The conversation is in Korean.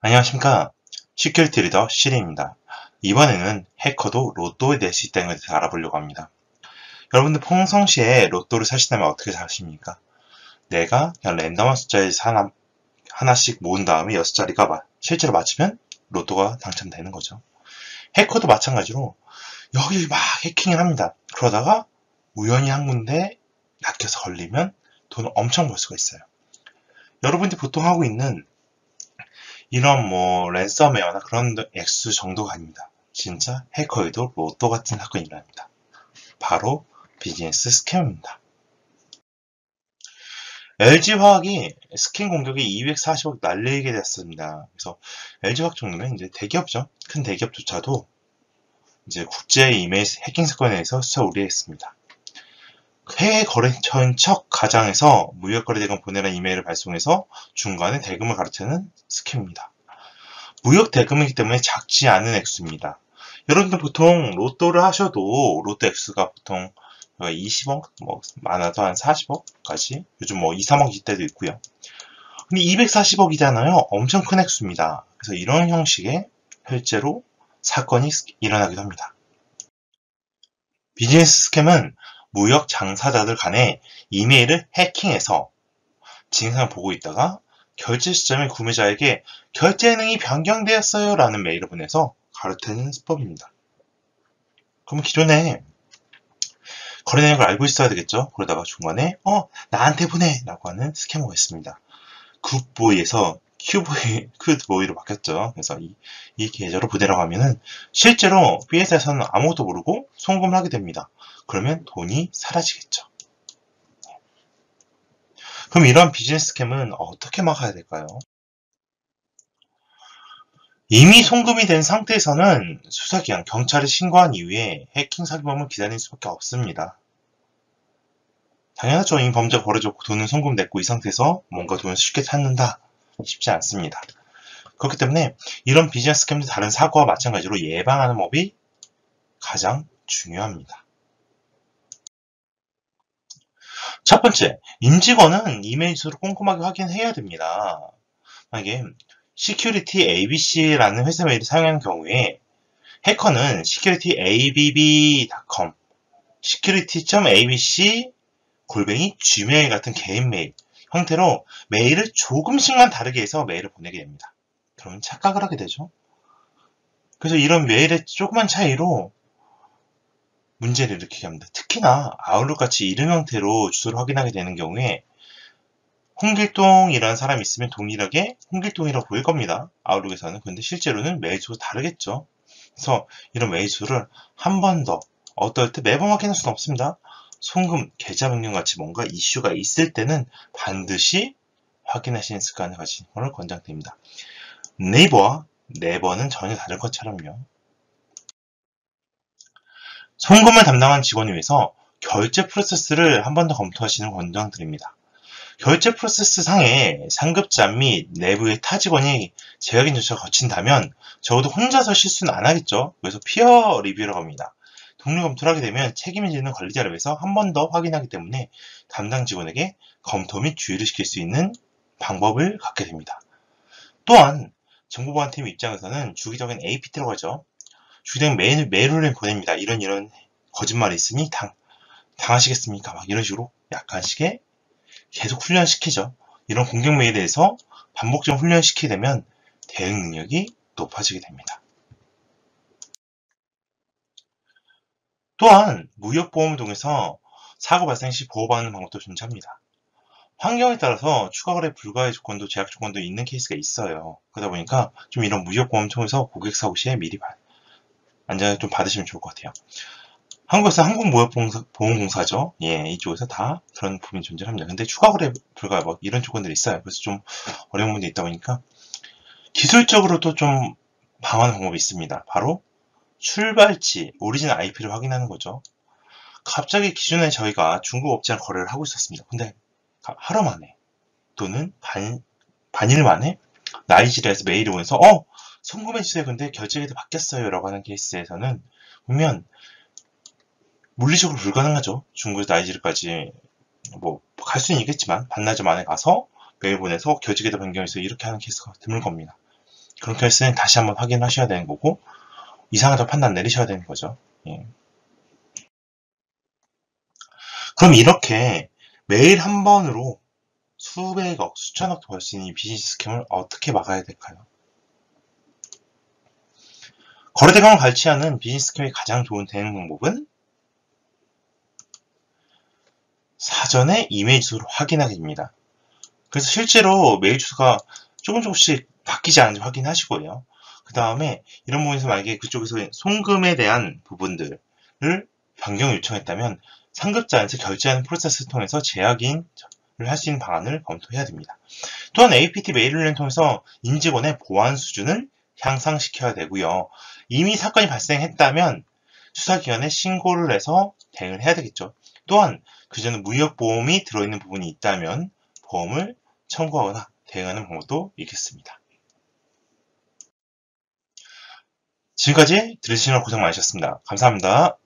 안녕하십니까. 시큐리티 리더 시리입니다. 이번에는 해커도 로또에 낼 수 있다는 것에 대해서 알아보려고 합니다. 여러분들 평상시에 로또를 사신다면 어떻게 사십니까? 내가 그냥 랜덤한 숫자에서 하나씩 모은 다음에 6자리가 실제로 맞으면 로또가 당첨되는 거죠. 해커도 마찬가지로 여기 막 해킹을 합니다. 그러다가 우연히 한 군데 낚여서 걸리면 돈을 엄청 벌 수가 있어요. 여러분들이 보통 하고 있는 이런 랜섬웨어나 그런 액수 정도가 아닙니다. 진짜 해커에도 로또 같은 사건이 일어납니다. 바로 비즈니스 스캠입니다. LG화학이 스캠 공격에 240억 날리게 됐습니다. 그래서 LG화학 정도면 이제 대기업이죠. 큰 대기업조차도 이제 국제 이메일 해킹 사건에 대해서 수사 우려했습니다. 해외 거래처인 척 가장에서 무역거래 대금 보내라는 이메일을 발송해서 중간에 대금을 가로채는 스캠입니다. 무역 대금이기 때문에 작지 않은 액수입니다. 여러분들 보통 로또를 하셔도 로또 액수가 보통 20억, 많아도 한 40억까지, 요즘 2, 3억 일 때도 있고요. 근데 240억이잖아요. 엄청 큰 액수입니다. 그래서 이런 형식의 실제로 사건이 일어나기도 합니다. 비즈니스 스캠은 무역 장사자들 간에 이메일을 해킹해서 진상을 보고 있다가 결제 시점에 구매자에게 결제 행위 변경되었어요 라는 메일을 보내서 가로채는 수법입니다. 그럼 기존에 거래 내역을 알고 있어야 되겠죠? 그러다가 중간에 나한테 보내! 라고 하는 스캐머가 있습니다. 굿보이에서 큐보이로 바뀌었죠. 그래서 이 계좌로 보내라고 하면은 실제로 B회사에서는 아무것도 모르고 송금을 하게 됩니다. 그러면 돈이 사라지겠죠. 그럼 이러한 비즈니스 스캠은 어떻게 막아야 될까요? 이미 송금이 된 상태에서는 수사기관, 경찰에 신고한 이후에 해킹 사기범을 기다릴 수밖에 없습니다. 당연하죠. 이미 범죄가 벌어졌고 돈은 송금됐고 이 상태에서 뭔가 돈을 쉽게 찾는다? 쉽지 않습니다. 그렇기 때문에 이런 비즈니스 스캠도 다른 사고와 마찬가지로 예방하는 법이 가장 중요합니다. 첫 번째, 임직원은 이메일 주소를 꼼꼼하게 확인해야 됩니다. 만약에 시큐리티 ABC라는 회사 메일을 사용하는 경우에 해커는 securityABB.com, security.abc gmail 같은 개인 메일 형태로 메일을 조금씩만 다르게 해서 메일을 보내게 됩니다. 그러면 착각을 하게 되죠. 그래서 이런 메일의 조그만 차이로 문제를 일으키게 합니다. 특히나 아웃룩같이 이름 형태로 주소를 확인하게 되는 경우에 홍길동이라는 사람이 있으면 동일하게 홍길동이라고 보일 겁니다. 아웃룩에서는. 근데 실제로는 메일 주소가 다르겠죠. 그래서 이런 메일 주소를 한 번 더, 어떨 때 매번 확인할 수는 없습니다. 송금, 계좌 변경 같이 뭔가 이슈가 있을 때는 반드시 확인하시는 습관을 가지는 것을 권장드립니다. 네이버와 네버는 전혀 다를 것처럼요. 송금을 담당한 직원을 위해서 결제 프로세스를 한 번 더 검토하시는 권장드립니다. 결제 프로세스 상에 상급자 및 내부의 타 직원이 재확인 절차가 거친다면 적어도 혼자서 실수는 안 하겠죠. 그래서 피어 리뷰라고 합니다. 동료 검토를 하게 되면 책임을 지는 관리자를 위해서 한 번 더 확인하기 때문에 담당 직원에게 검토 및 주의를 시킬 수 있는 방법을 갖게 됩니다. 또한 정보보안팀 입장에서는 주기적인 APT라고 하죠. 주기적인 메일을 보냅니다. 이런 거짓말이 있으니 당하시겠습니까? 막 이런 식으로 약간씩의 계속 훈련시키죠. 이런 공격 메일에 대해서 반복적으로 훈련시키게 되면 대응 능력이 높아지게 됩니다. 또한 무역보험을 통해서 사고 발생 시 보호받는 방법도 존재합니다. 환경에 따라서 추가 거래 불가의 조건도 제약 조건도 있는 케이스가 있어요. 그러다 보니까 좀 이런 무역보험을 통해서 고객 사고 시에 미리 안전을 좀 받으시면 좋을 것 같아요. 한국에서 한국무역보험공사죠. 예, 이쪽에서 다 그런 부분이 존재합니다. 근데 추가 거래 불가 이런 조건들이 있어요. 그래서 좀 어려운 부분이 있다 보니까 기술적으로도 좀 방어하는 방법이 있습니다. 바로 출발지, 오리진 IP를 확인하는 거죠. 갑자기 기존에 저희가 중국 업체랑 거래를 하고 있었습니다. 근데 하루 만에 또는 반일 만에 나이지리아에서 메일이 오면서 송금해주세요. 근데 결제기도 바뀌었어요. 라고 하는 케이스에서는 보면 물리적으로 불가능하죠. 중국에서 나이지리아까지 갈 수는 있겠지만 반나절 만에 가서 메일 보내서 결제기도 변경해서 이렇게 하는 케이스가 드물 겁니다. 그런 케이스는 다시 한번 확인하셔야 되는 거고 이상하다고 판단 내리셔야 되는 거죠. 예. 그럼 이렇게 매일 한 번으로 수백억, 수천억도 벌 수 있는 이 비즈니스 스캠을 어떻게 막아야 될까요? 거래대금을 갈취하는 비즈니스 스캠의 가장 좋은 대응 방법은 사전에 이메일 주소를 확인하기입니다. 그래서 실제로 메일 주소가 조금씩 바뀌지 않은지 확인하시고요. 그 다음에 이런 부분에서 만약에 그쪽에서 송금에 대한 부분들을 변경 요청했다면 상급자한테 결제하는 프로세스를 통해서 재확인을 할 수 있는 방안을 검토해야 됩니다. 또한 APT 메일을 통해서 임직원의 보안 수준을 향상시켜야 되고요. 이미 사건이 발생했다면 수사기관에 신고를 해서 대응을 해야 되겠죠. 또한 그전에 무역보험이 들어있는 부분이 있다면 보험을 청구하거나 대응하는 방법도 있겠습니다. 지금까지 들으시느라 고생 많으셨습니다. 감사합니다.